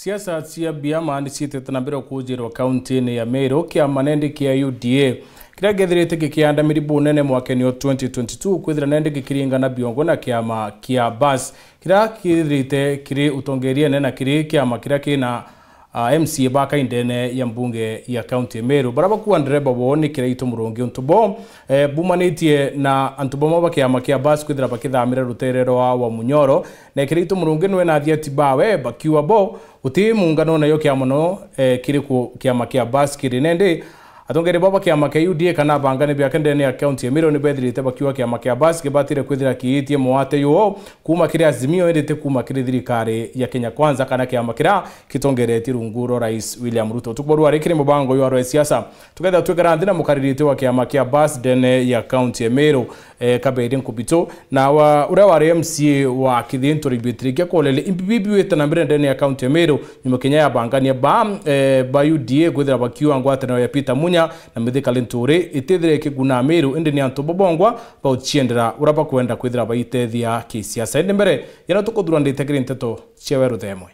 Siasa cia biama ni ciitete na mbere kujirwa kaunti-ini ya Meru kia manendi kia UDA kiria gethirite gikiandamiri bunene mwakeni wa 2022 kwithira nendi gikiringana biongo na kiama kia BAS kiria githirite kiri utongeria na kiri kiama kiria kina MC baka indene ya mbunge ya kaunti ya Meru baraba kuwa ndereba woni kiria itumurungi untubo bumanitie na antubo ba kiama kia BAS kwithira bakithamira ruterero wa Munyoro na kiria itumurungi nwe na thiati bawe bakiwa bo uti muungano na yo kiama no kiri ku kiama kia BAS kiri nende atongere baba kiama kia UDA kana bangane bya kendene ya county ya Meru ni bethirite bakiwa kiama kia BAS kibatire kwithira kiitie muate yo kuma kiri azimio endete kuma kiri thirikari ya Kenya Kwanza kana kiama kira kitongereti runguro Rais William Ruto tukuboru arikire mubango yo arwe siasa tuketha twekara ndina mukaririte wa kiama kia BAS dene ya county ya Meru kabedin kubito na ura wa MC wa kidhinto ribitrikia kolele imbibi weta na mbere dene ya county ya Meru nyuma Kenya ya bangania ba UDA kwithira bakiwa ngwate na ya Peter Munya na mithika lenture itethire kiguna Meru indi ni antobo bongwa ba uchiendera uraba kwenda kwithira baitethia kisiasa indi mbere yana tukuthura nditekire nteto cia weru themwe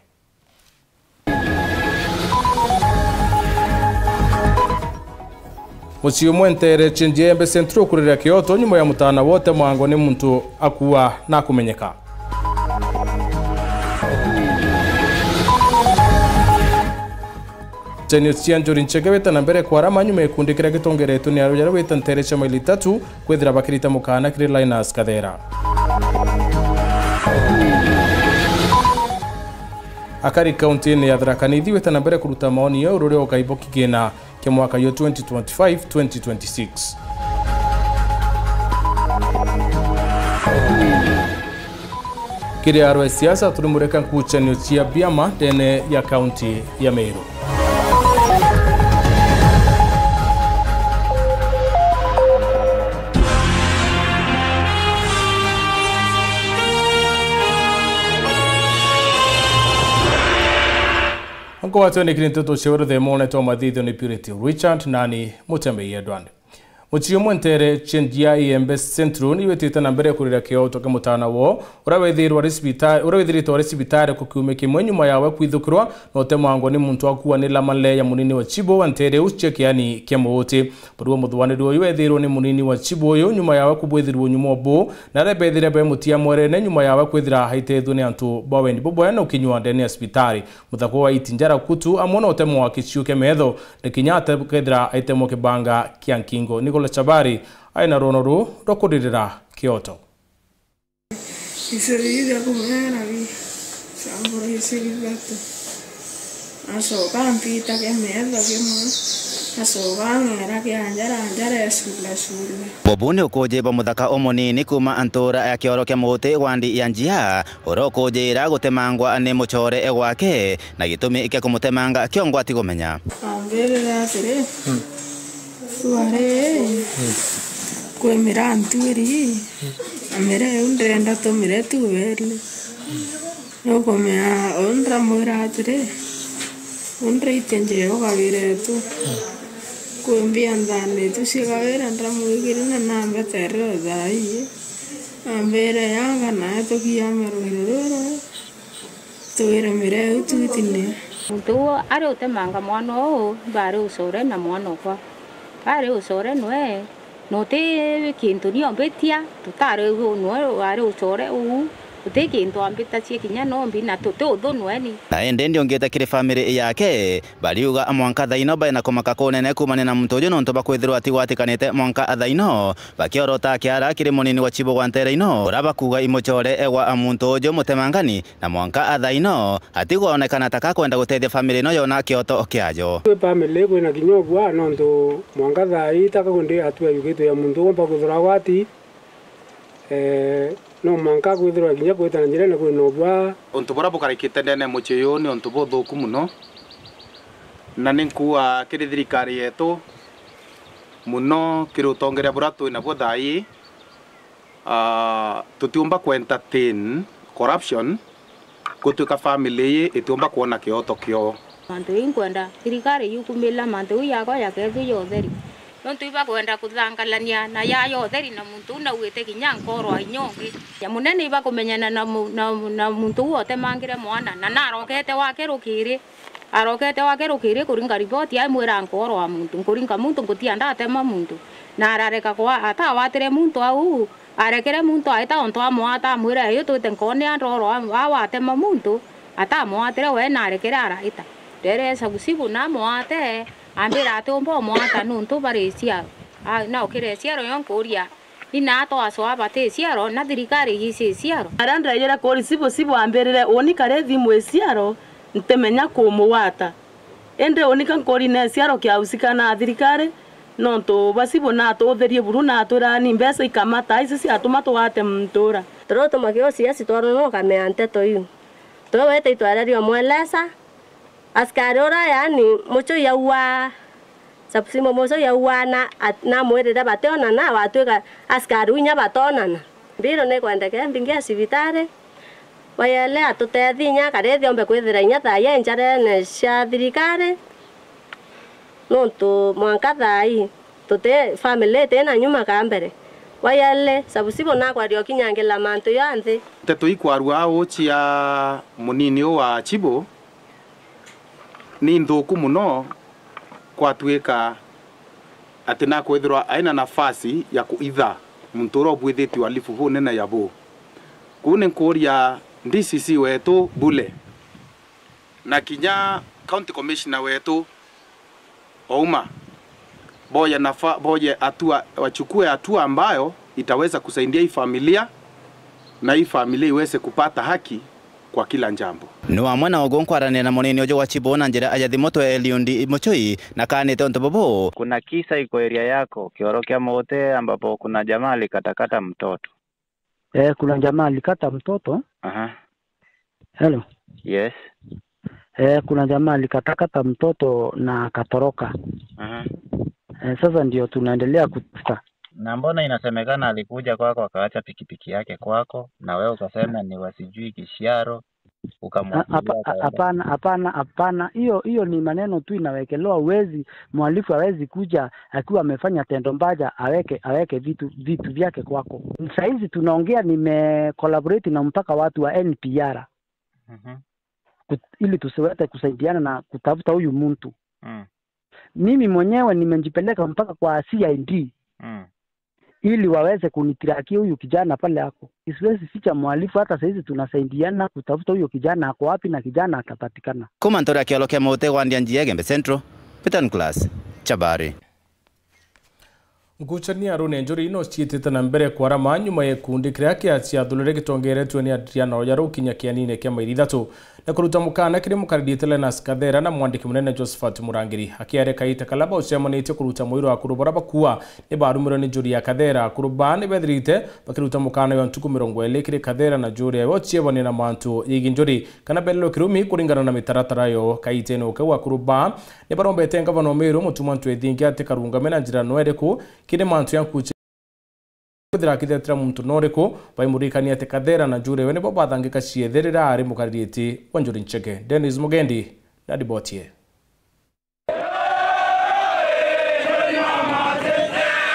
Mucio mwentere Chenjembe Central kurira Kyoto nyuma ya mutana wote mwango ni muntu akuwa na kumenyeka Jenio Cianjuri Nchegeweta na mbere kwa rama nyuma ikundi kira gitongeretu ni arujara weta ntere cha maili 3 kwethira bakirita mukana kiri Linus Kadera Akari county ni Tharaka Nithi weta na mbere kuruta maoni ya urure okaibo kigena kia mwaka yo 2025-2026 Kiri arwe siasa tulimureka nkuchanio chia biama dene ya county ya Meru Anko watu ni kirinto shewero the mone to madhido ni Purity Richard nani mutembe yedwande Muchiyo mwentere Chenjia Embe Central ni wetita na mbere kurira Kyoto mutana wo urawethirwa resibitare kukiume kimwe nyuma yawe kwithukirwa no temwango ni muntu akuwa ni lamale ya munini wa Chibo wantere uchekia yani kemote buru mutwanirwo wethirwo ni munini wa Chibo yo nyuma yawe kubwethirwo nyuma bo na rebethire be mutia mwere ne nyuma yawe kwithira haitethwo ni antu bawendi bobo na ukinywa ndani ya hospitali muthako wa itinjara kutu amona otemo wa kichuke metho de Kenyatta kwithira aitemo kibanga kiankingo Nicola Chabari aina ronoru rokudirira Kyoto Iseriga kumena vi sambori iserigato aso kampita ke meda ke mo aso bangera ke anjara esula Bobuni ukujeba muthaka omunini kuma antura ya kioro kia muti wandi ya njia urokujira gutemangwa ni muchore egwake na gitumi ike kumutemanga kiongwati gumenya ambere atire Suare kwe miranturi amere undenda to mire tu verle no komea ondra moratire ondra itenje o gavire tu kwe mbiandane tu sigavera andra muigire na namba terro dai ambere yanga na to kiamero hiroro to era mire tu tine tu are utemanga mwana bare usore na mwana kwa Are usore noe no te kintu ni ombetia tutare no are usore te kintu ambeta chi kinya no mbina to noe ni na ende ndio ngeta kire family yake baliuga amwanka thaino ba na komaka konene kumane na mtojo no ntoba kwithirwa ati watikanite mwanka thaino bakiorota kiara kire munini wa Chibo gwantere ino uraba kuga imochore ewa amuntojo mutemangani na mwanka thaino ati kuonekana taka kwenda gutethia family no yona Kyoto kiajo family kwina kinyogwa no ndo mwanka thai taka kunde atua yugito ya muntu omba kuthura wati no manka kwithirwa kinya kwitana njira na kwinobwa onto bora bukarikite ndene muchiyo ni onto bothuku muno na ninkuwa kiri thirikari yetu muno kirutongeria bura twina bo thai tutiumba ku entertain corruption kutuka family itiumba kuona Kyoto kyo mantu inkwenda thirikari yukumila mantu yako yakethu yotheri nontu iba kwenda kuthangalania na yayo theri na muntu na uite kinya nkoro ainyongi ya munene iba kumenyana na muntu wote mangire mwana na narokete wake rukiri kuringa ripoti ai mwira nkoro wa muntu kuringa muntu ngutianda atema muntu na arareka kwa ata watire muntu au arekere muntu aita onto amwata mwira yo twite nkone andoro awatema muntu ata mwatire we na arekere araita rere sabusibu na mwate ambira atombo mwata nuntu barecia na okire ciaro yonkuria ina to aswa bate ciaro na thirikari gisi ciaro arandra yera kori sibo ambirire oni kare thimwe ciaro ntemenya kumuwata ende oni kan kori ne ciaro kya usika na thirikari nonto basibo na to therie buru na turani mbesa ikamata isi atuma to wate mtura troto magio siasi toro no kame ante to yu to wete itwarario mwelesa askari ora yani mucho yawa sapsimo moso yawa na mwere batona na watuga askari unya batona na biro ne kwenda ke mbingia sivitare wayale atuthethinya kare thiombe kwithira inya thaya njare ne cia thirikari nontu mwanka thai tute family tena nyuma kambere wayale sabusibo na kwario kinyangela mantu yanthi teto ikwarua ochia munini wa Chibo ni nthuku muno kwatuika atina kwithirwa aina nafasi ya kuitha muturo bwithiti wa lifuvu nena yabo kune kuria DCC wetu Bule na kinya county commissioner wetu Ouma boye wachukue hatua ambayo itaweza kusaidia hii familia na hii familia iweze kupata haki kwa kila njambo. Ni wa mwana ogonkwarania na munini ojo wa Chibo na njira ajathi moto Eliundi Muchoi na kanite ontobobo. Kuna kisa iko area yako Kiorokea Mote ambapo kuna jamaa alikatakata mtoto. Kuna jamaa alikata mtoto. Aha. Hello. Yes. Kuna jamaa alikatakata mtoto na akatoroka. Aha. Sasa ndio tunaendelea kutafuta. Na mbona inasemekana alikuja kwako akaacha pikipiki yake kwako na wewe ukasema ni wasijui Kishiaro ukamwambia? Hapana, hiyo ni maneno tu inawekelewa. Uwezi mwalifu hawezi kuja akiwa amefanya tendo mbaya aweke vitu vyake kwako. Saizi tunaongea, collaborate na mpaka watu wa NPR. Ili tusiwete kusaidiana na kutafuta huyu mtu. Mimi mwenyewe nimejipeleka mpaka kwa CID. Ili waweze kunitiraki huyu kijana pale hako. Isiwezi ficha mwalifu, hata saizi tunasaidiana kutafuta huyo kijana ako wapi na kijana atapatikana. Kumantora Kiorokea Mote wandia njia Gembe Central, Peter Nicholas, Chabari. Nguchania rune njuri ino ciitite na mbere kwara manyuma yekundi kiria kiaciathurire gitongeretwe ni Adriana Oyaro kinya kianine kia mairi ithatu na kuruta mukana kiri mukaridi Lenas Kathera na mwandiki munene Josephat Murangiri akiareka ite kalaba ucemanite kuruta mwiro wa kurubora bakua ni barumiro ni njuri ya Kathera kurubani bethirite bakiruta mukana yo ntuku 20 kiri Kathera na njuri ya wochiebani na mantu yigi njuri kana bello kirumi kuringana na mitaratara yo kaite no kwa kuruba ni barombete ngavana Meru mutumantu ethingi ate karunga na njira noereku kide mantu yankuche kuthira kithetera muntu noreko baimurikania ate Kathera na njuri we ni bo bathangika cietherera ari mukaririti wa njuri ncheke. Dennis Mugendi na Dibotie.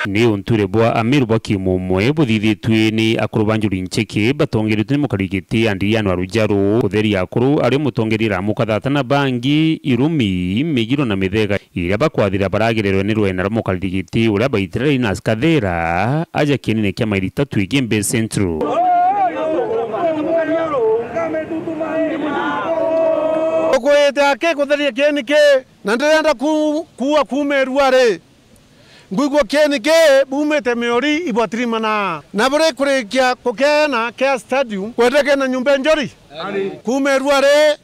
Ni unture bwa Amiru bakimumwe buthithitwe ni akurubanjuri ncheke batongeretwe mukarigiti Adriana Oyaro kutheri akuru ari mutongerira mukathatana bangi irumi migiro na mithega iria bakwathira baragererwe ni rwena ra mukarigiti uria baitira Lenas Kathera aja kinene kia mairi 3 Gembe Central. Okwete ake kutheria kenike na ndirenda kuwa kumeruare ngwigwo kenike bumete meori ibwatirimana na bure kurikia kokena kia stadium kweteke na nyumba njori kumeruare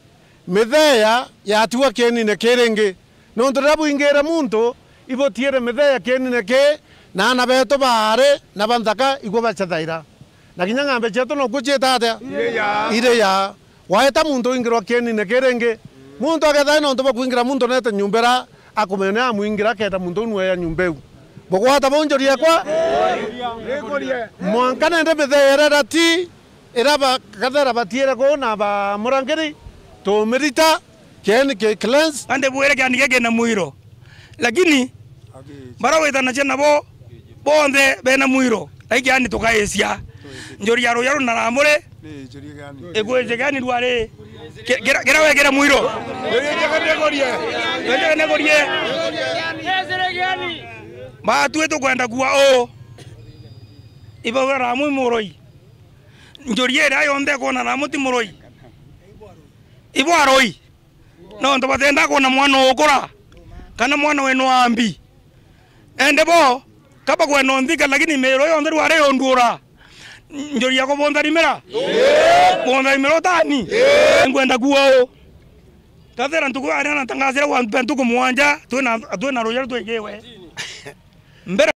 mithea ya tuwa kenine kerenge no ndorabu ingera muntu ibotiere mithea kenine ke na nabeto bare na banthaka igwo bachathaira na kinyanga mbe cheto no kucheta atia ire ya waeta muntu ingirwa kenine kerenge muntu agetha no ndoba kuingira muntu nete nyumbera akumenya muingira keta muntu nwe ya nyumbeu bogwata bonjori yakwa mwankana ndebe thera ti iraba Kathera batiere ko na ba Murangiri to merita ken ke clans ande bwere kan yege na muiro lakini Baraweta na chena bo bonde bena muiro. Aiki ani tukaesia. Njori yaro yaro na ramore. Egweje gani duare. Gera muiro. Ba tueto kwenda kuwa o. Iba ramu moroi. Njori era yonde kona ramuti moroi. Ibo aroi. No ndo batenda kona mwana okora. Kana mwana wenu ambi. Ende bo kapa kweno ndika lakini mero yonde duare yondura. Njori yako bonda rimera. Bonda rimero tani. Ngwenda kuwa o. Tazera ntuku arana tangazira wa ntuku muanja tuena royal tuegewe. Mbera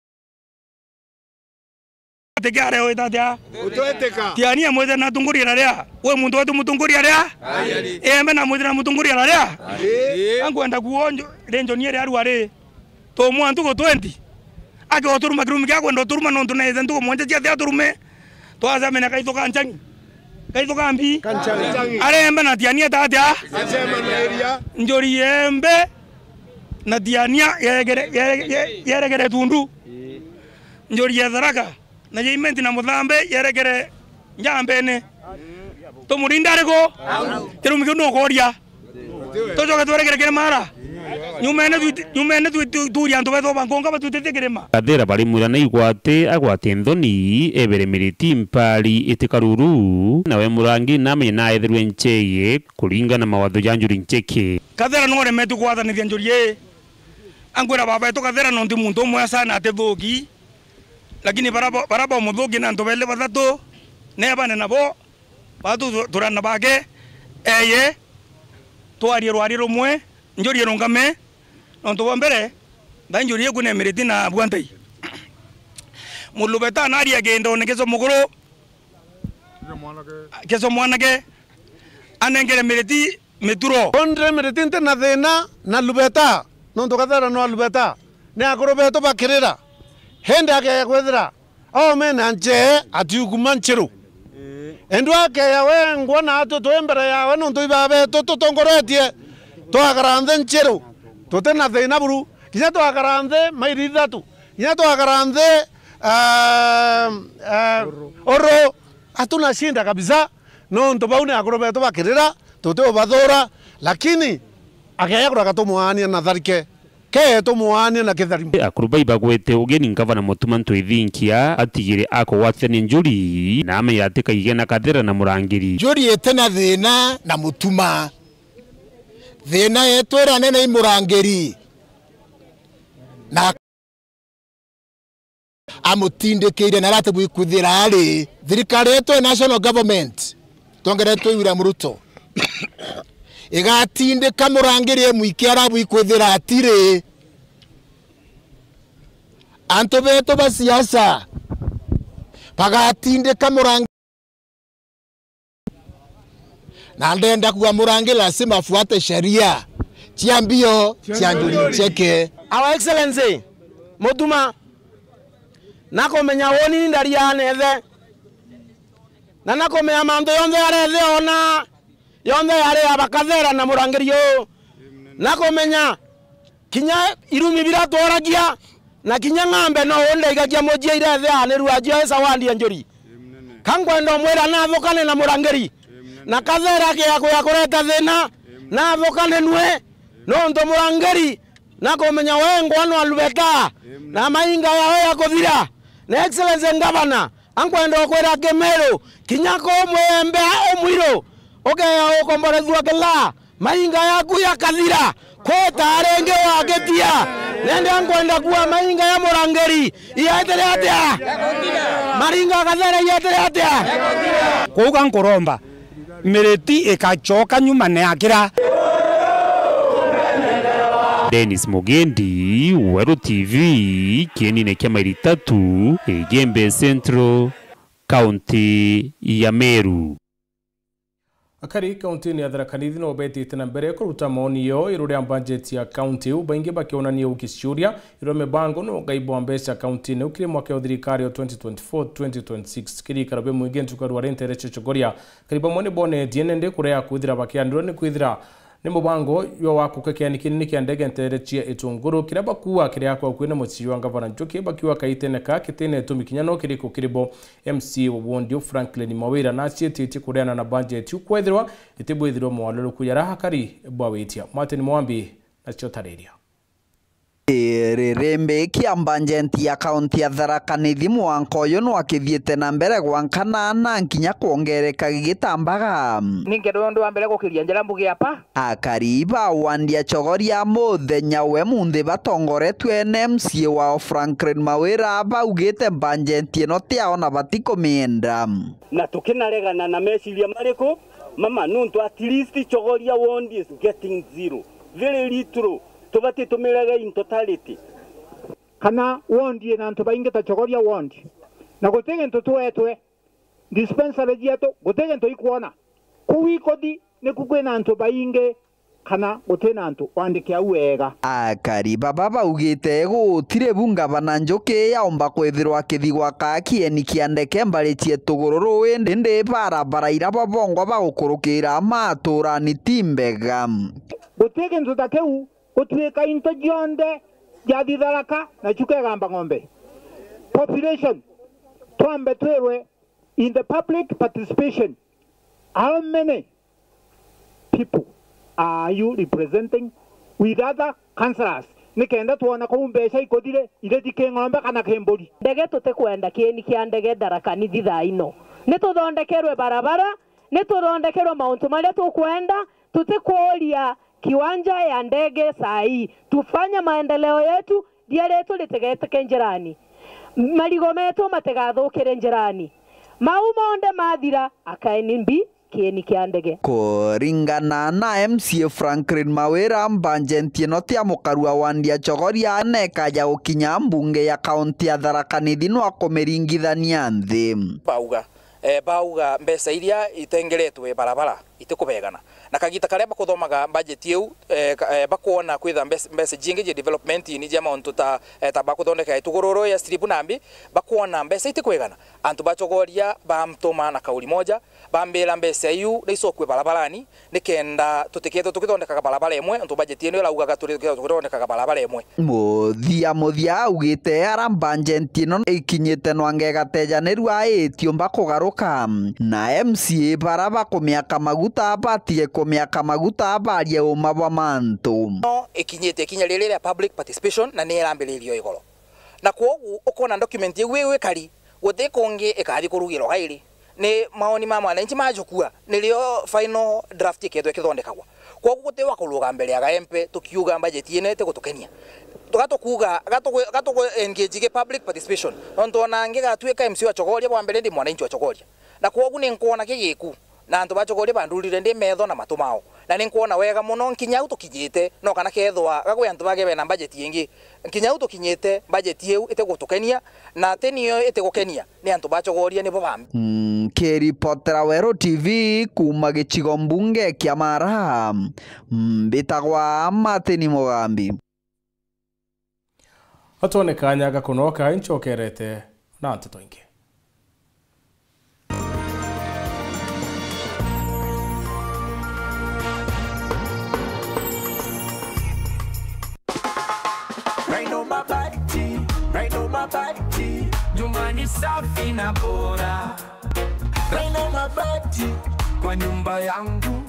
tegare o itatia. Utoeteka. Tiania mweze na tunguri area. We muntu wetu mutunguri area. Mena mweze na mutunguri area. Ngwenda kuwa renjo niere aruare. To mu antuko 20. Ake oturuma kirumi kya kwenda oturuma no tunaize ntuku muanja tia tia turume. To azamena kaito kanchangi. Kaito kambi kanchangi are embe na tiania tatia asema na area njori embe na tiania yeregere tundu njori yatharaka na yimenti na muthambe yeregere njambene to murindare ko terumike no koria to joga tweregere kere mara nyumene turia ndo beto bangonga batutete kerema Kathera bari murana igwate agwate nthoni eberemeriti mpari itikaruru nawe murangi namenye na etherwe ncheye kuringana mawatho ya Njuri Ncheke. Kathera no remetu kwathanithia Njuri ye angwira baba eto Kathera no ndi muntu mwe sana atithuki lakini baraba muthuki na ntobele bathatu nebane nabo batu turana bake eye twari rwari rumwe Njuri rongame nonto bombere nda Njuri yekune meriti na bwantai mulubeta nari agenda onekezo muguru kezo mwanake anengere meriti meturo ondre meriti nte na thina na lubeta nonto Kathera no lubeta ne akoro beto bakirira hende ake kwethira o mena nje atiuguma nchiru endwa ke yawe ngwana ato to embere yawe nonto ibabe to tongoretie to agaranthe nchiru to tena thina buru kinya to agaranthe mairi thatu kinya to agaranthe oro atuna shinda kabisa nonto baune akoro beto bakirira to te obathora lakini akaya kura to muania na tharike ke to muania na kithari akuruba ibagwete ugeni ngavana mutuma ntwithinkia atigire ako wathani Njuri na ame yatika igena Kathera na murangiri Njuri etena thina na mutuma thina etwera nene imurangiri na amutindikire na rate bwikuthira ari thirikari yetu national government tongeretwo William Ruto igatindika murangiri mwiki arabwikuthira atire anto beto ba siasa pagatindika murangiri na ndenda kuwa murangi lazima afuate sheria chiambio cha Njuri Ncheke. Our Excellency Mutuma nakomenya woni ndari yanethe na nakomenya manto yonthe arethe ona yonthe yari abakathera na murangiri yo nakomenya kinya irumi biratoragia na kinya ng'ambe no onde igakia mojia irethe aniru ajia sawandi ya Njuri kangwendo mwera na thokane na murangiri na Kathera ke ya kureta thina na thokane nwe no ndo murangiri na komenya wengo no alubeta na mainga yawe ya kuthira na Excellency Governor ankwenda kwera Kemero kinyako mwembe omwiro ya ukomborethwa kila mainga yaku ya kathira kweta arenge wagetia nende ankwenda kuwa mainga ya murangiri iyetere atia maringa Kathera iyetere atia kuuga nkuromba mereti ikachoka nyuma ne akira Dennis Mugendi, Weru TV, kienine kia mairi tatu, Gembe Central, County ya Meru. Akari kaunti ni Tharaka Nithi no betite na mbere kuruta maoni yo iruria budget ya county ubaingi bakionania ukishuria irome bango no gaibo ambesa county ne ukire mwaka thirikari 2024-2026 kiri karabe muigentu karwa rentere chochogoria kariba mone bone dienende kurea kuithira bakiandiro ni kuithira ni mubango yo wako kekiani kinini kia ndege nterechia itunguru kira bakuwa kira kwa kwina muchiwa ngavana njoki bakiwa kaitene ka kitene tumikinyano kiriko kiribo MC Wondio Franklin Mawira na chieti kuriana na budget ukwethirwa itibwithirwa mwalulu kuyara hakari bwawitia Martin Mwambi na chotareria Rembe kiambanjenti ya kaunti ya Tharaka Nithi mwankoyo no akithiete na mbere gwankana na nkinya kuongereka gigitambaga ningedo ndo ambere gukiria njira mbugi apa akariba wandia chogoria muthenya we munthi batongoretwe MC wa Franklin Mawira baugite banjenti no tiaona batikumienda na tukinaregana na meciria mariko mama nuntu at least chogoria wondi is getting zero very little tubati tumirage in totality kana wondi na ntu bainge ta chogoria wondi na gutege ntu twetwe dispensary jeto gutege ntu ikuona kuwikodi ne kukwena ntu bainge kana gutena ntu wandike awega akari baba baugite gutire bunga bana njoke yaomba kwethirwa kithigwa ka kieni kiandeke mbaritie tugururu windi barabara ira babongo bagukurukira matura ni timbega gutege ntu takeu kutuika into jonde jadi Tharaka na chuke gamba ng'ombe population tuambe twerwe in the public participation how many people are you representing with other councillors nikenda tuona ko umbesha ikodire ile dike ng'ombe kana kembori ndege tutekwenda kieni kia ndege Tharaka Nithi thaa ino nituthondekerwe barabara nituthondekerwe mauntu maria tukwenda tutikuria kiwanja ya ndege sahi tufanye maendeleo yetu dia letu litegete njirani marigo metu mategathukire njirani maumonde mathira akaenimbi kieni kia ndege kuringana na MC Franklin Mawira banjenti no tia mukarua wandia chogoria neka ya ukinya mbunge ya kaunti ya Tharaka Nithi no akomeringithania nthi bauga mbesa iria itengeretwe barabara itikubegana na kagita karia bakuthomaga budget yu bakuona kwitha mbesa jingi je development ni jama onto ta bakuthondeka itugururu ya strip nambi bakuona mbesa itikwegana antu bachogoria bamtoma na kauli moja bambela mbesa yu leisokwe barabarani nikenda tutiketo tukithondeka barabara emwe antu budget yu lauga tukithondeka barabara emwe muthia ugite arambangenti no ikinyite no angegatejanirw aitio mbakugaruka na MC baraba kumiaka maguta batie kumiaka maguta barie umabwa mantu no ikinyite kinya rire public participation na ni irambiririo igoro na kwogu ukona document yewe kari guthe konge ikari kurugiro gairi ni maoni ma mwananchi majukua nilio final draft ikethwe kithondekagwa kwogu guthe wakuruga mbere ya MP tukiuga budget yenete gutukenia tugatukuga gatugo engage public participation ontona ngigatweka MC wa chogoria bwa mbere ndi mwananchi wa chogoria na kwogu ni nkuona kigiku na antu bachogoria bandurire ndi metho na matumao na ni nkuona wega muno nkinya utukijite no kana kethwa gagwe antu bagebe na budget yengi nkinya utukinyite budget yeu itegutukenia na tenio itegukenia ni antu bachogoria nibo bambi Keripotera Wero TV kuma gichigo mbunge kia Mara mbitagwa Martin Mugambi atone kanya gakunoka inchokerete na ntuto ingi mabati nyumbani safi na bora Raina mabati kwa nyumba yangu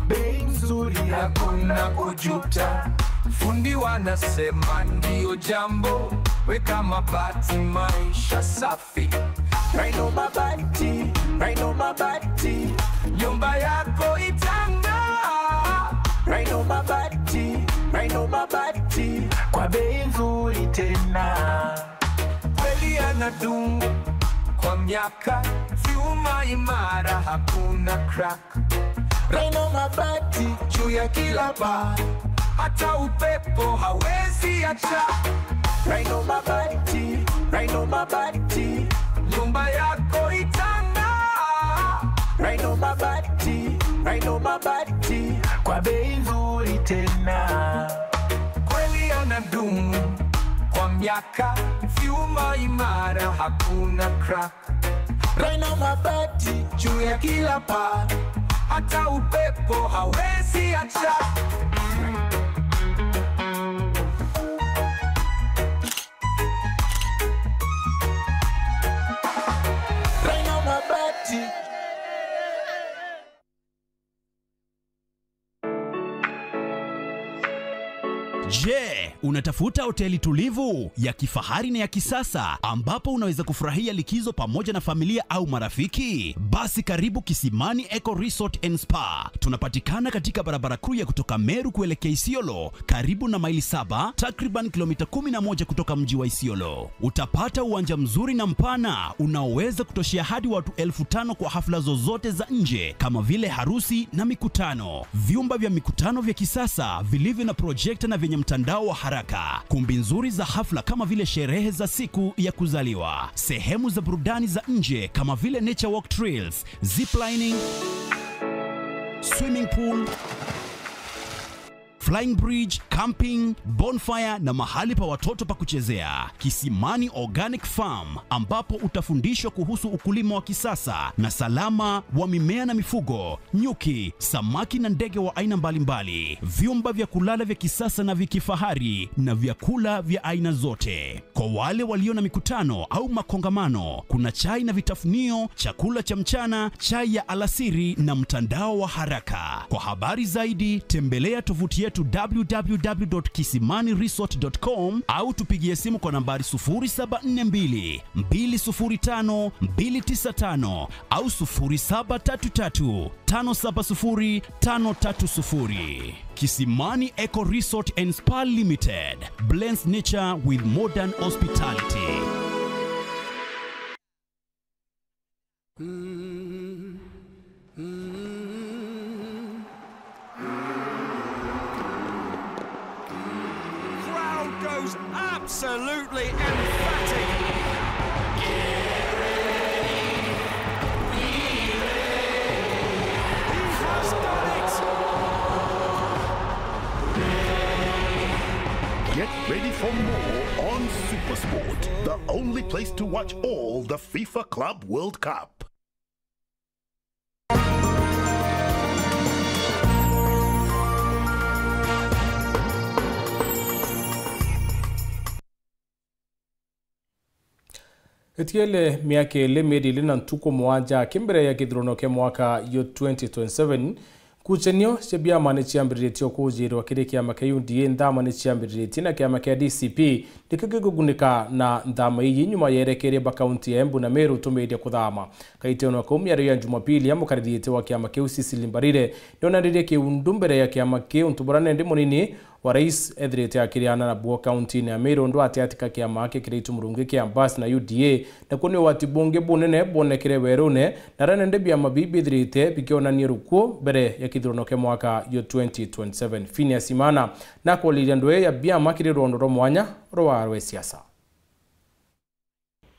bei nzuri hakuna kujuta fundi wanasema ndio jambo weka mabati maisha safi Raina mabati nyumba yako itang'aa Raina mabati kwa bei nzuri tena kweli anadumu kwa miaka vyuma imara hakuna crack Raina mabati juu ya kila paa hata upepo hawezi acha Raina mabati nyumba yako itang'aa Raina mabati kwa bei nzuri tena kweli anadumu kwa miaka vyuma imara hakuna crack Raina mabati juu ya kila paa hata upepo hawezi acha. Raina Mabati. Je, unatafuta hoteli tulivu ya kifahari na ya kisasa ambapo unaweza kufurahia likizo pamoja na familia au marafiki? Basi karibu Kisimani Eco Resort and Spa. Tunapatikana katika barabara kuu ya kutoka Meru kuelekea Isiolo, karibu na maili 7, takriban kilomita 11 kutoka mji wa Isiolo. Utapata uwanja mzuri na mpana unaoweza kutoshea hadi watu 5,000 kwa hafla zozote za nje kama vile harusi na mikutano. Vyumba vya mikutano vya kisasa vilivyo na projector na vyenye mtandao wa haraka, kumbi nzuri za hafla kama vile sherehe za siku ya kuzaliwa, sehemu za burudani za nje kama vile nature walk trails, ziplining, swimming pool, flying bridge, camping, bonfire na mahali pa watoto pa kuchezea. Kisimani Organic Farm, ambapo utafundishwa kuhusu ukulima wa kisasa na salama wa mimea na mifugo, nyuki, samaki na ndege wa aina mbalimbali. Vyumba vya kulala vya kisasa na vya kifahari na vyakula vya aina zote. Kwa wale walio na mikutano au makongamano, kuna chai na vitafunio, chakula cha mchana, chai ya alasiri na mtandao wa haraka. Kwa habari zaidi, tembelea tovuti yetu www.kisimaniresort.com au tupigie simu kwa nambari 0742 205 295 au 0733 570 530. Kisimani Eco Resort and Spa Limited blends nature with modern hospitality. Goes absolutely emphatic. He has done it. Get ready for more on SuperSport, the only place to watch all the FIFA Club World Cup. Etiele miake le medili na ntuko mwanja kimbere ya kidrono ke mwaka yo 2027 kuchenio shebia mane chiambiriti okujiri wakiri kia makayundi ndama ni chiambiriti na kia makia DCP dikagigugunika na ndama iyi nyuma yerekere ba kaunti ya Embu na Meru tumedia kudhama kaiteno kwa umyari ya Jumapili ya mukaridhiete wa kia makeu sisi limbarire nona rire ke undumbere ya kia makeu ntuburane ndimo nini wa rais Edrete akiriana na buo kaunti ya Meru ndo atiatika kia make kireitu murungi kia mbasi na UDA na kuni watibunge bunene bonekire werune na rane ndebi mabibi Edrete bikiona nirukuo bere ya kidrono ke mwaka yo 2027 Finia Simana na kwa liliandwe ya bia makiri rondoro mwanya roa siasa.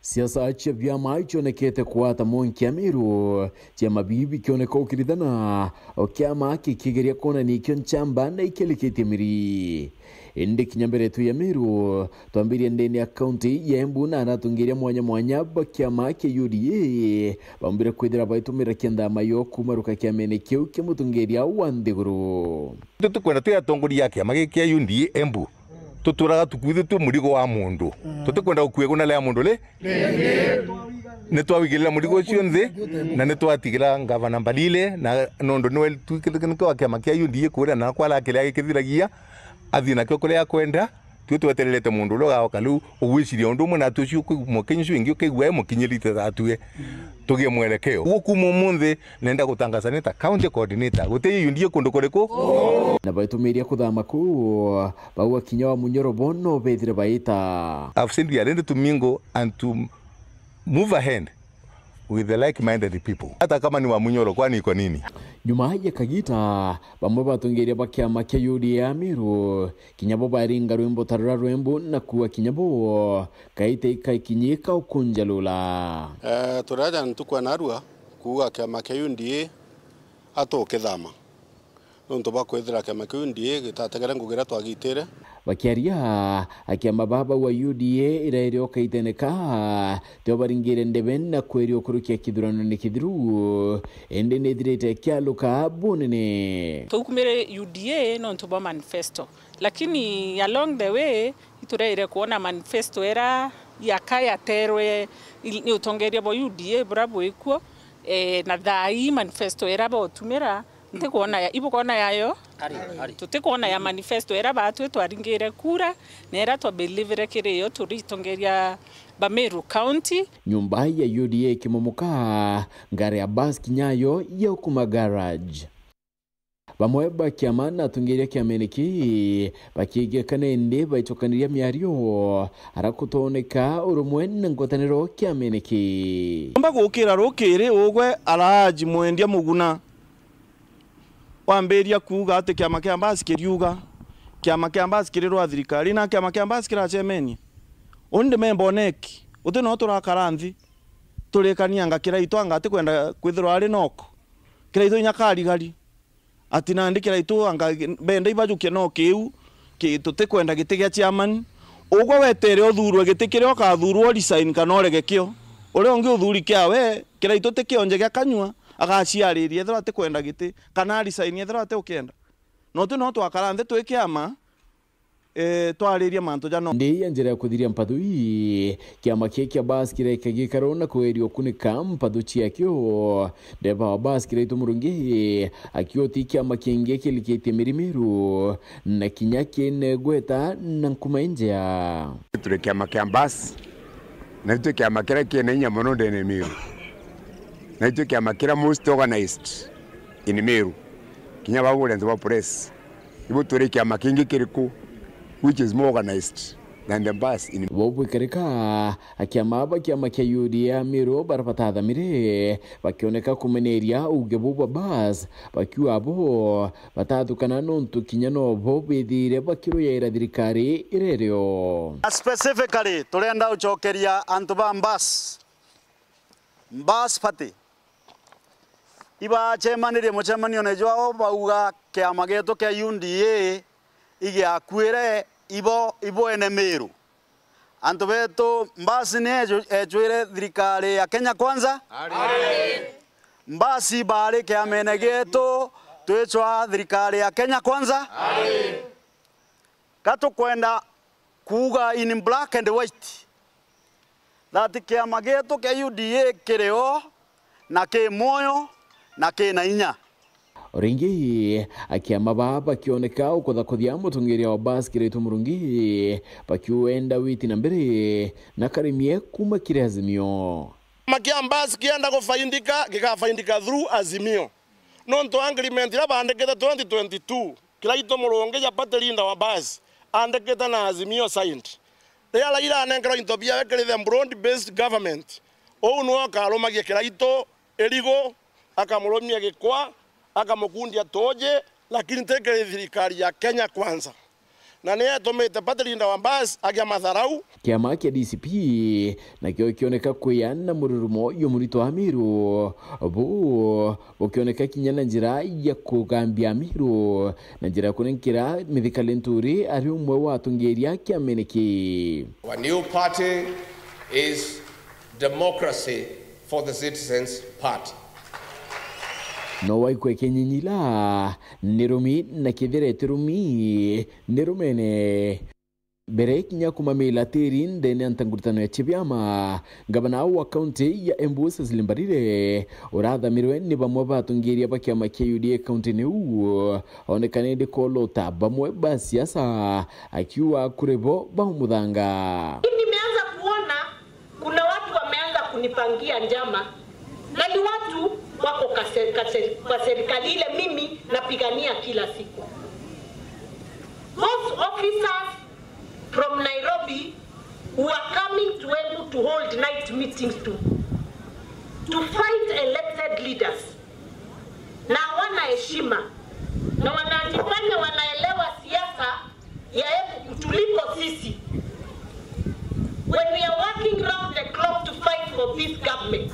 Siasa cha vyama ichonekete kuata monki ya Meru cha mabibi kioneka ukiridhana okiama kikigeria kona ni kionchamba na ikelekete miri ende kinyambere tu ya Meru tuambiri ndeni ya kaunti ya Embu na anatungiria mwanya bakiama ke UDA bambire kwedera baitumira kenda mayo kumaruka kia menekeu ke mutungiria wandeguru tukwenda tuyatongoria yake amage kia UDA Embu tuturaga tukwithe tu murigo wa mundu tutikwenda kukwego na le mundu le netwawigirira murigo ucio nthi na netwatigira ngavana Mbalile na nondo niwe tukirikiko wa kiama kia UDA kuria na kwala kile gikithiragia athi nakyo kuria kwenda twetererete mundu lo kalu ugwiciria undu mwe na tucio mukinyu ingi ukigwa mukinyirite thatue tugie mwelekeo gukumu munthi nenda gutangaza neta county coordinator gutei UDA kundu kuriko na baitumiria kuthama ku baua kinya wa munyoro bono bethire baita I've sent you ready to mingle and to move ahead with the like-minded people. Hata kama ni wa munyoro kwani iko nini? Nyuma ya kagita bamwe batungiria bakiama kia UDA ya Meru kinyabo baringa rwembo tarura rwembo na kuwa kinyabo kaite ikaikinyika ukunjalula turaja ntukwa narua kuwa kiama kia UDA atoke thama nonto bakwethira kiama kia UDA gitategera ngugira twagitere bakiaria akiama baba wa UDA irairioka iteneka teo baringire ndebe na kwerio kurukia kithurano ni kithiru ende nithirite kialuka bunene tukumire UDA no ntuba manifesto lakini along the way itureire kuona manifesto era yakaya terwe ni utongeria bo UDA brabo ikuo na thai manifesto era bo tumira ntikona ya ibo kona yayo tutikuona ya manifesto era batu twaringire kura nera twa believe kireyo turitongeria Bameru County. Nyumba ya UDA kimomoka ngare ya bus kinyayo ya Ukuma Garage. Bamwe bakiamana tungeria kiameneki bakigia kanende baitokaniria miario arakutoneka urumwe ngotanero kiameneki. Mba gukira rukire ugwe araji mwendia muguna wamberia kuga ate kiama kia mbasi kiriuga kiama kia mbasi kirirwa thirikari na kiama kia mbasi kirachemeni onde membo neki uti no turakaranthi turekania ngakira itwanga ati kwenda kwithirwa ari noko kira ithu nyakari gari ati nandikira itu anga benda ibajukia no kiu ki tutikwenda giti gia chairman ugwo wetere uthurwe giti kiria ukathurwo resign kana oregekio uri ongi uthuri kia we kira itu tikionje gia kanyua agaciaririe ethera ati kwenda giti kana resign ethera ati ukenda no tu no twakaranthe twikiama twariria mantu jano ndi njira ya kuthiria mpathui kiama kia bas kireka gikarona kwerio kunika mpathu yakyo deba wa bas kiretu murungi akioti kiama kinge kilikete mirimiru na kinyake negweta na nkumainja tule kiama kia bas na tu kiama kira kienenya mono ndene miru na tu kiama kira most organized in miru kinya bagule ndo press ibo tule kiama kinge kiriku which is more organized than the bus in Bobu Karika akiama bakiama kia UDA Miro barapata mire bakioneka kumeneria ugebuba bus bakiwa abo batatukana nontu kinyano bobethire bakiro ya thirikari irerio specifically turenda uchokeria antu ba bus party iba chemanire muchemanio nejwa bauga kiama geto kia UDA ige akwire ibo ene Meru antu betu mbasi ne ejwire thirikari ya Kenya Kwanza mbasi bari ke amene getu twechwa thirikari ya Kenya Kwanza kato kwenda kuga in black and white that kiama getu ke UDA kireo na ke moyo na ke na inya Oringi akiama baba kioneka ukothakothia mutungiria wa bus kiretu murungi pakiuenda witi na mbere na karimie kuma kire Azimio makia bus kienda kufaindika gikafaindika through Azimio nonto agreement ya bandeketa 2022 kila ito muronge ya patelinda wa bus andeketa na Azimio signed ya ira nenkero intopia wekere the broad based government no akaromagia kila ito eligo akamuromia gikwa akamukundia toje lakini tekele thirikari ya Kenya Kwanza na niye tomete patelinda wa bus agia matharau kiama kia DCP na kioneka kuyana mururumo yo murito Amiru bu ukioneka kinyana njira ya kugambia Amiru na njira kunenkira mithikalenturi ari umwe wa tungeria kiameneki. Our new party is Democracy for the Citizens Party. No waikwe kenyinyila nirumi na kithirete rumi nirumene bere kinya kumamila tiri ndene antangurutano ya chibyama gavana wa county ya Embu Limbarire urathamirwe ni bamwe batungiria bakiama kia UDA county ni onekane ndi kolota bamwe ba siasa akiwa kurebo ba muthanga. Nimeanza kuona kuna watu wameanza kunipangia njama na ni watu wako kwa serikali ile mimi napigania kila siku. Those officers from Nairobi who are coming to Embu to hold night meetings to fight elected leaders na wana heshima na wanajifanya wanaelewa siasa ya Embu kutuliko sisi. When we are working round the clock to fight for this government,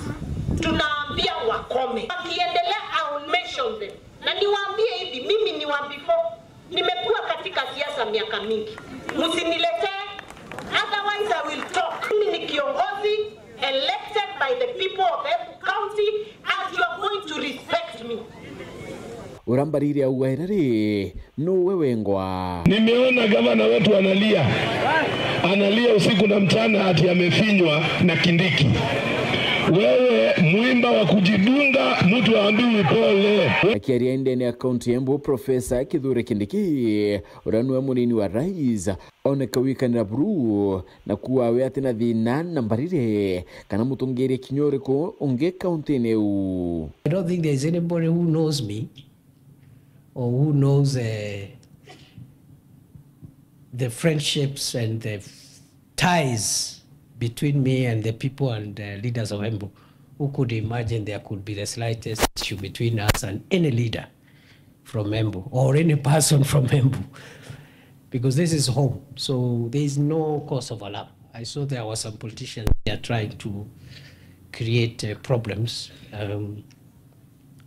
tunaambia wakome. Wakiendelea I'll mention them. Na niwaambie hivi, mimi ni wa before, nimekuwa katika siasa miaka mingi. Msinilete, otherwise I will talk. Mimi ni kiongozi elected by the people of Embu County and you are going to respect me. Urambarire uwairari no wewengwa. Nimeona gavana wetu analia usiku na mchana ati amefinywa na Kindiki. Wewe muimba wa kujidunga, mtu aambiwi pole. Akiaria ndani ya kaunti Embu, Profesa Kithure Kindiki uranwe munini wa rais oneka wikanira buru na kuwa we atina thina nambarire kana mutongere kinyore ko unge kaunti neu. I don't think there is anybody who knows me or who knows the friendships and the ties between me and the people and the leaders of Embu, who could imagine there could be the slightest issue between us and any leader from Embu or any person from Embu, because this is home, so there is no cause of alarm. I saw there were some politicians there trying to create problems,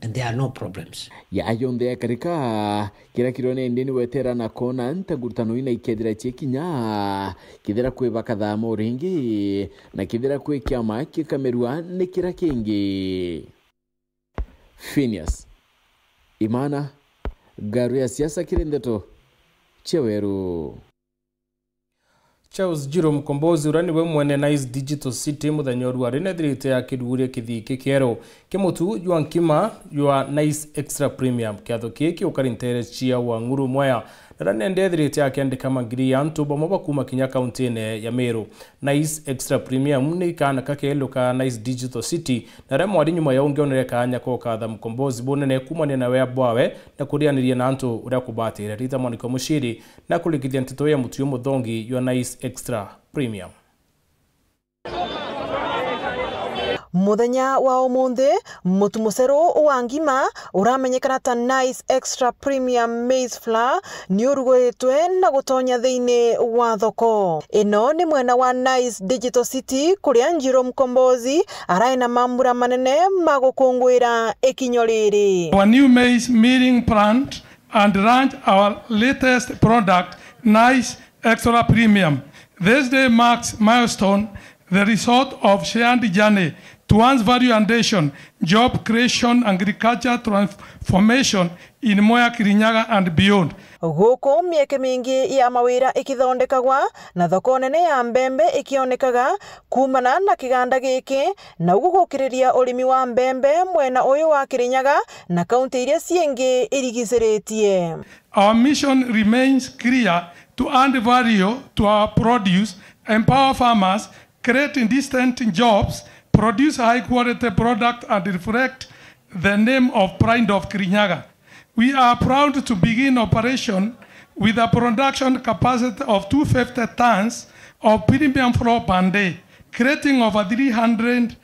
and there are no problems. Ya ayonde karika kira kirone ndeni wetera na kona ntagurtano ina ikedira chekinya kidira kwe bakadha moringi na kidira kwe kiama kikamerua ne kira kingi. Phineas Imana garu ya siasa kirendeto cheweru. Charles Jiro Mkombozi urani we mwene Nice Digital City muthanyoru arine thirite ya kiduguria kithiki kiero kimutu yuan kima yua Nice Extra Premium kiatho kiki ukarintere chia wa nguru mwaya narane ndethirite ya kiandika magiri ya ntubo moba kuma kinya kauntine ya Meru. Nice Extra Premium ni kana kakelo ka Nice Digital City nare mwari nyuma ya ungeonere kanya ko katha Mkombozi bonene kumane na we bwawe na kurianiria na antu uria kubatira rita mwaniko mushiri na kulikithia ntito ya mutu muthongi yua Nice Extra Premium. Muthenya wa umuthi mutu musero wa ngima uramenyekana ta Nice Extra Premium Maize Flour ni urugwitwe na gutonya thiini wa thoko. Ino ni mwena wa Nice Digital City kuria Njiro Mkombozi araina mambura manene magukungwira ikinyo riri. Our new maize milling plant and launch our latest product Nice Extra Premium. This day marks milestone, the result of shared journey towards value addition, job creation, agriculture transformation in Mwea, Kirinyaga and beyond. Guku mieke mingi ya mawira ikithondekagwa na thoko nene ya mbembe ikionekaga kumana na kiganda giki na gukukiriria urimi wa mbembe mwena uyu wa Kirinyaga na kaunti iria ciengi irigiciritie. Our mission remains clear to add value to our produce, empower farmers, create distant jobs, produce high quality product and reflect the name of pride of Kirinyaga. We are proud to begin operation with a production capacity of 250 tons of premium flour per day, creating over 300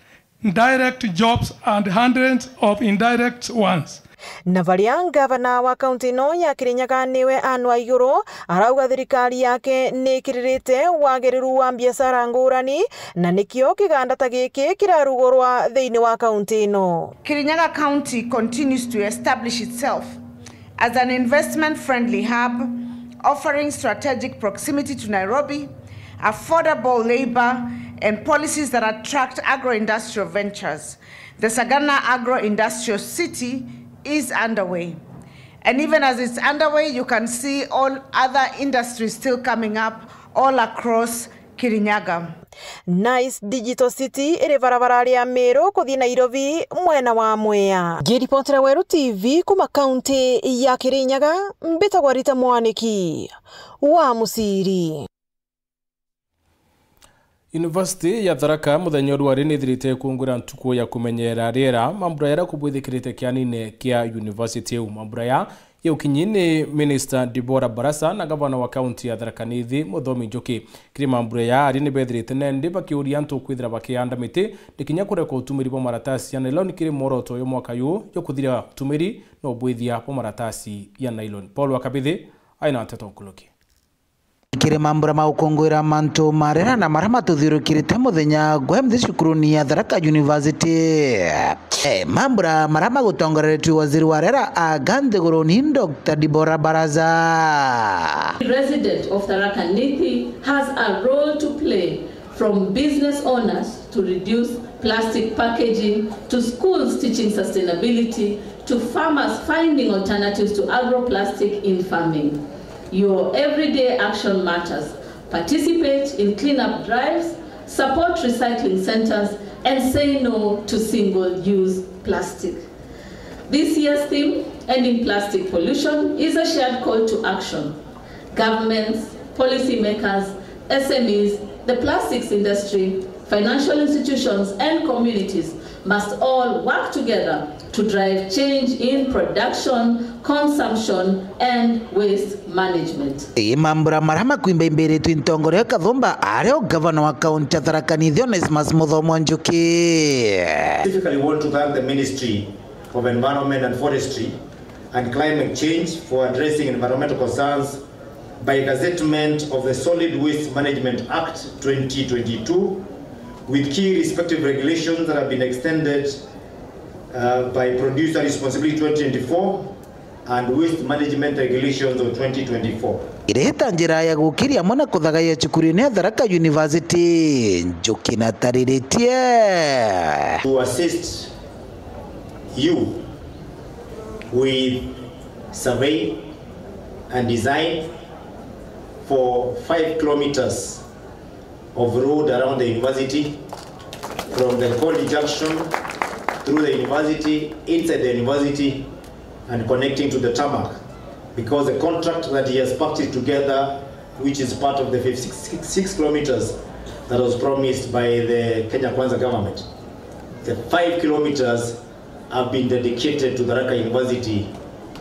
direct jobs and hundreds of indirect ones. Na varia gavana wa kaunti no ya Kirinyaga niwe Anwa Iguru arauga thirikari yake ni kiririte wagiriru wa biashara ngurani na nikio kiganda ta giki kirarugorwa thiini wa kaunti no. Kirinyaga County continues to establish itself as an investment-friendly hub, offering strategic proximity to Nairobi, affordable labor, and policies that attract agro-industrial ventures. The Sagana Agro-Industrial City is underway. And even as it's underway, you can see all other industries still coming up all across Kirinyaga. Nice Digital City iri barabara ria Meru kuthi Nairobi mwena wa Mwea. Ngiripotera Weru TV kuma kaunti ya Kirinyaga, mbitagwa Rita Mwaniki wa Musiri. University ya Tharaka muthenyoru wari ni thirite kungura ntuko ya kumenyera riera mambura yara kubwithikirite kianine kia university eu mambura ya ukinyini Minister Deborah Barasa na gavana wa kaunti ya Tharaka Nithi Muthomi Njuki kiri mambura ya ari ni bethirite nende bakiuria ntu kwithira bakianda miti ndikinya kureka utumiri bo maratasi ya nylon kiri moroto yo mwaka yu yo kuthira utumiri no bwithia bo maratasi ya nylon. Paul Wakabithi aina nteto nkuluki. kire mambura maukongwira mantu marera na marama tuthirukirite muthenya gwemthi cukuruni ya Tharaka University. Mambura marama gutongoreretwe waziri wa rera Aganthiguru Dr. Deborah Baraza. The resident of Tharaka Nithi has a role to play, from business owners to reduce plastic packaging, to schools teaching sustainability, to farmers finding alternatives to agro-plastic in farming. Your everyday action matters. Participate in cleanup drives, support recycling centers, and say no to single-use plastic. This year's theme, Ending Plastic Pollution, is a shared call to action. Governments, policymakers, SMEs, the plastics industry, financial institutions, and communities must all work together to drive change in production, consumption, and waste management. Mambura marama kuimba imbere twintongore kathumba areo governor wa county ya Tharaka Nithi Onesmus Muthomo Njuki. Specifically want to thank the Ministry of Environment and Forestry and Climate Change for addressing environmental concerns by gazettement of the Solid Waste Management Act 2022 with key respective regulations that have been extended by Producer Responsibility 2024 and Waste Management Regulations of 2024. Ireta njira ya gukiria mwana kuthagaya cukuru-ini ya Tharaka University Njuki na tariritie to assist you with survey and design for 5 kilometers of road around the university, from the college junction through the university, inside the university, and connecting to the tarmac, because the contract that he has purchased together, which is part of the 6 kilometers that was promised by the Kenya Kwanza government, the 5 kilometers have been dedicated to the Tharaka University,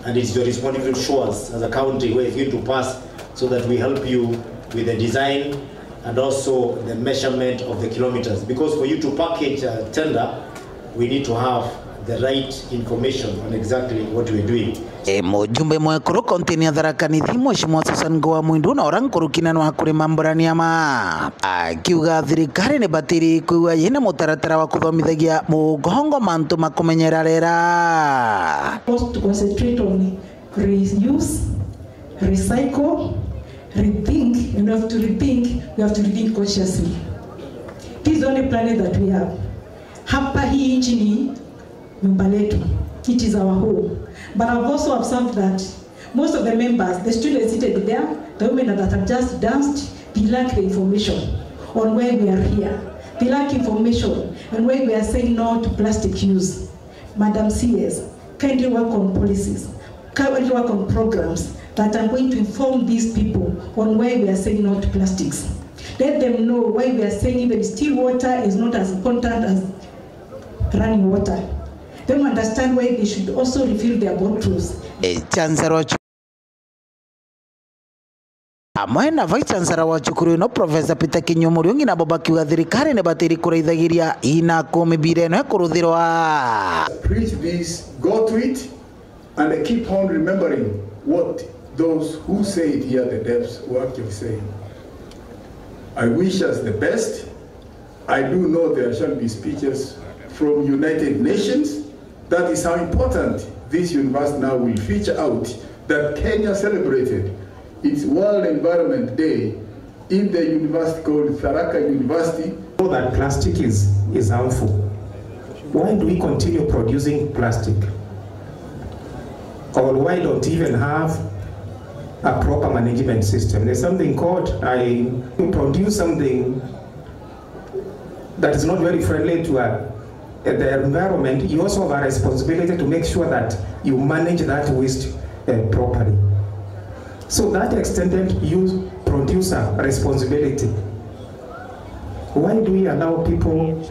and it's your responsibility to show us as a county where it's going to pass, so that we help you with the design and also the measurement of the kilometers. Because for you to package a tender, we need to have the right information on exactly what we're doing. Mujumbe mwekuru kontini ya Tharaka Nithi Mheshimiwa Susan Ngoa Mwindu na orankuru kinano hakuri mambura niama akiuga thirikari ni batiri kuiwa yina mutaratara wa kuthomithagia mugongo mantu makumenyera rera. To concentrate on reuse, recycle, rethink, and we have to rethink consciously. This is the only planet that we have. Hapa hii nchi ni nyumba letu. It is our home. But I've also observed that most of the members, the students seated there, the women that have just danced, they lack the information on why we are here. They lack information on why we are saying no to plastic use. Madam CS, kindly work on policies, kindly work on programs that are going to inform these people on why we are saying no to plastics. Let them know why we are saying even still water is not as important as running water. They understand why they should also refill their bottles. Chancellor Amwena Vice Chancellor wa cukuru no Professor Peter Kinyomuriungi na baba kiuga thirikari ne batiri kureithagiria ina kumibire no kuruthirwa. Preach this, go to it, and keep on remembering what those who say it here, the devs, were actually saying. I wish us the best. I do know there shall be speeches from United Nations. That is how important this university now will feature out, that Kenya celebrated its World Environment Day in the university called Tharaka University. Know that plastic is harmful. Why do we continue producing plastic? Or why don't we even have a proper management system? There's something called, I produce something that is not very friendly to the environment. You also have a responsibility to make sure that you manage that waste properly. So that extended use producer responsibility. Why do we allow people,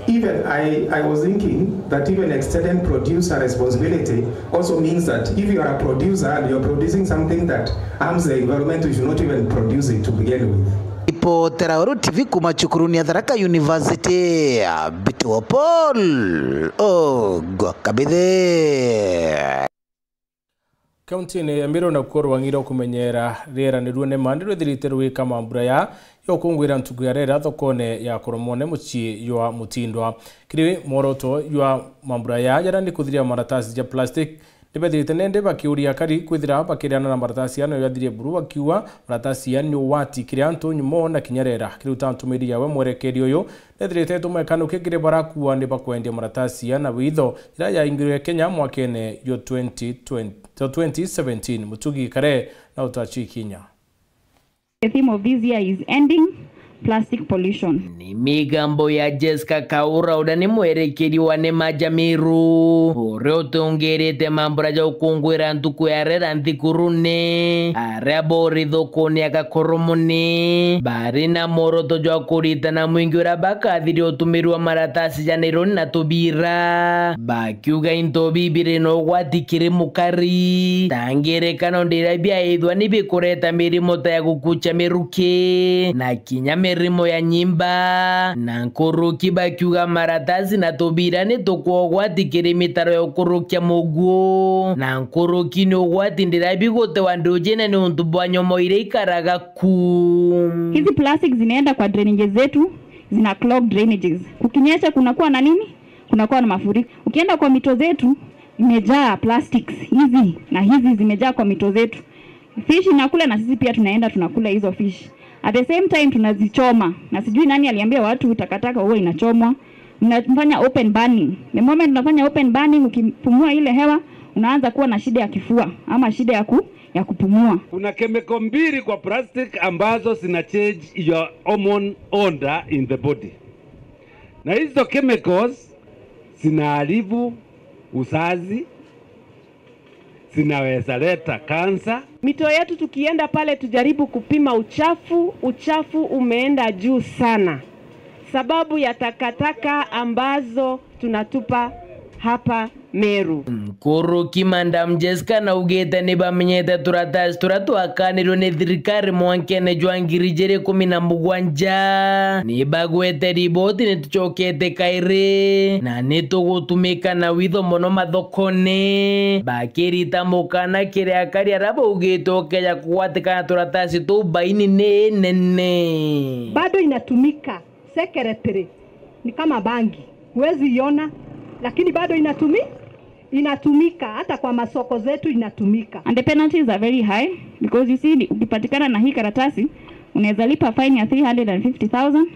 even I was thinking that even extended producer responsibility also means that if you are a producer and you're producing something that harms the environment, you should not even produce it to begin with. Ipo Terauru TV kuma cukuruni ya Tharaka University Bitu Paul Gwa Kabithe. Kaunti-inĩ ya Meru na kũrũangĩrwo kũmenyera rĩera nĩruo nĩ mandĩrwo thirite rwĩka mambura ya yokũngwĩra ntuku ya rĩera thoko-inĩ ya kũrũmwo nĩ mũciĩ ywa Mutindwa kĩrĩ moroto ywa mambura ya yara nĩ kũthiria maratasi ya plastic nĩbethirĩte nende bakiũria kari kwithira bakĩrĩana na maratasi ano yathirie buru bakiuga maratasi ya nĩ wati kĩrĩa antu nyumo na kinyarera kĩruta ntũmĩri yawe mwerekeri ũyũ nethirĩte tũmekano kĩgĩrĩ barakuwa nĩ bakwendia maratasi ya na witho ira yaingĩrire Kenya mwaka-inĩ yo 2017 Mutugi Kare na Utachi Kinya. The theme of this year is ending plastic pollution. Ni migambo ya Jessica Kaura udani mwerekeri wa Nema Jamiru ore utongerete mambura ja ukungwira ntuku ya rera ntikurune are abori thokoni akakoromone bari na moroto jwa kurita na mwingi ura bakathiri utumiru wa maratasi ja nironi na tubira bakiuga intobibire no gwatikire mukari tangere kano ndira bia ithwa nibikureta mirimo ta ya gukucha meruke na kinya merimo ya nyimba na nkuruki bakiuga maratasi na tubira ni tukwogwatikire mitaro ya ukurukia muguo na nkuruki ni ugwatindira bigote wandoje na ni untubwa nyomo ile ikaraga ku. Hizi plastic zinaenda kwa drainage zetu, zina clog drainages. Kukinyesha kunakuwa na nini? Kunakuwa na mafuriko. Ukienda kwa mito zetu imejaa plastics hizi na hizi zimejaa kwa mito zetu. Fish inakula na sisi pia tunaenda tunakula hizo fish. At the same time tunazichoma. Na sijui nani aliambia watu takataka huwa inachomwa. Mnafanya open burning. The moment unafanya open burning ukipumua ile hewa unaanza kuwa na shida ya kifua ama shida ya kupumua. Kuna chemical mbili kwa plastic ambazo zina change your hormone order in the body. Na hizo chemicals zinaharibu uzazi, zinaweza leta kansa. Mito yetu tukienda pale tujaribu kupima uchafu umeenda juu sana. Sababu ya takataka ambazo tunatupa hapa Meru. Nkuruki Madam Jessica na ugeta ni bamenyete turatasi turatuakanirwo ni thirikari mwankene jwangiri jere 17 ni bagwete riboti ni tuchokete kaire na ni tugutumika na witho mono mathokone bakirita mukana kire akari arabo ugeto keja kuwatikana turatasi tu baini nene bado inatumika. Secretary ni kama bangi, huwezi iona lakini bado inatumika hata kwa masoko zetu inatumika. And the penalties are very high because you see ukipatikana na hii karatasi unaweza lipa fine ya 350,000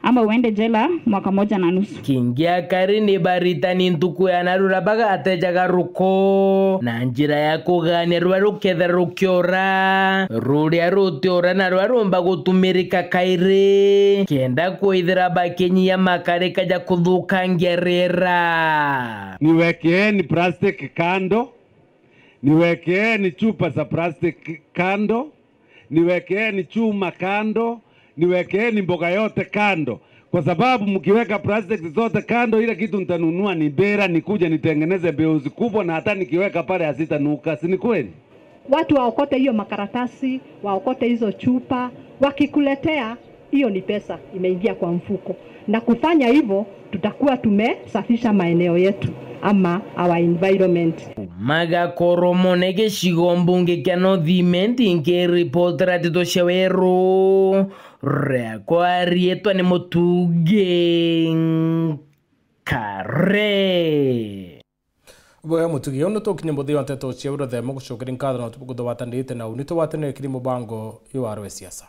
ama uende jela mwaka 1.5. Kingia kari ni baritani ntuku ya narura baga atejaga ruko na njira ya kugania rwaruketha rukiora ruria rutiora na rwarumba gutumirika kaire kenda kuithira bakenyi ya makare kaja kuthukangia rera. Niwekeeni plastic kando, niwekeeni chupa za plastic kando, niwekeeni chuma kando, niwekeeni mboga yote kando, kwa sababu mkiweka plastic zote kando, ile kitu nitanunua ni bera, nikuja nitengeneze beuzi kubwa, na hata nikiweka pale hasitanuka. Si ni kweli? Watu waokote hiyo makaratasi, waokote hizo chupa, wakikuletea hiyo ni pesa imeingia kwa mfuko, na kufanya hivyo tutakuwa tumesafisha maeneo yetu ama our environment. Maga koromone ke shigombunge kya North nke report ratito shawero re kwa rietwa ni Mutugi Kare Boya Mutugi ono tokinye mbothi wa nteto cia urothe mugucokera nkatho na tubugo watandite na unito watene kiri mubango yo arwe siasa.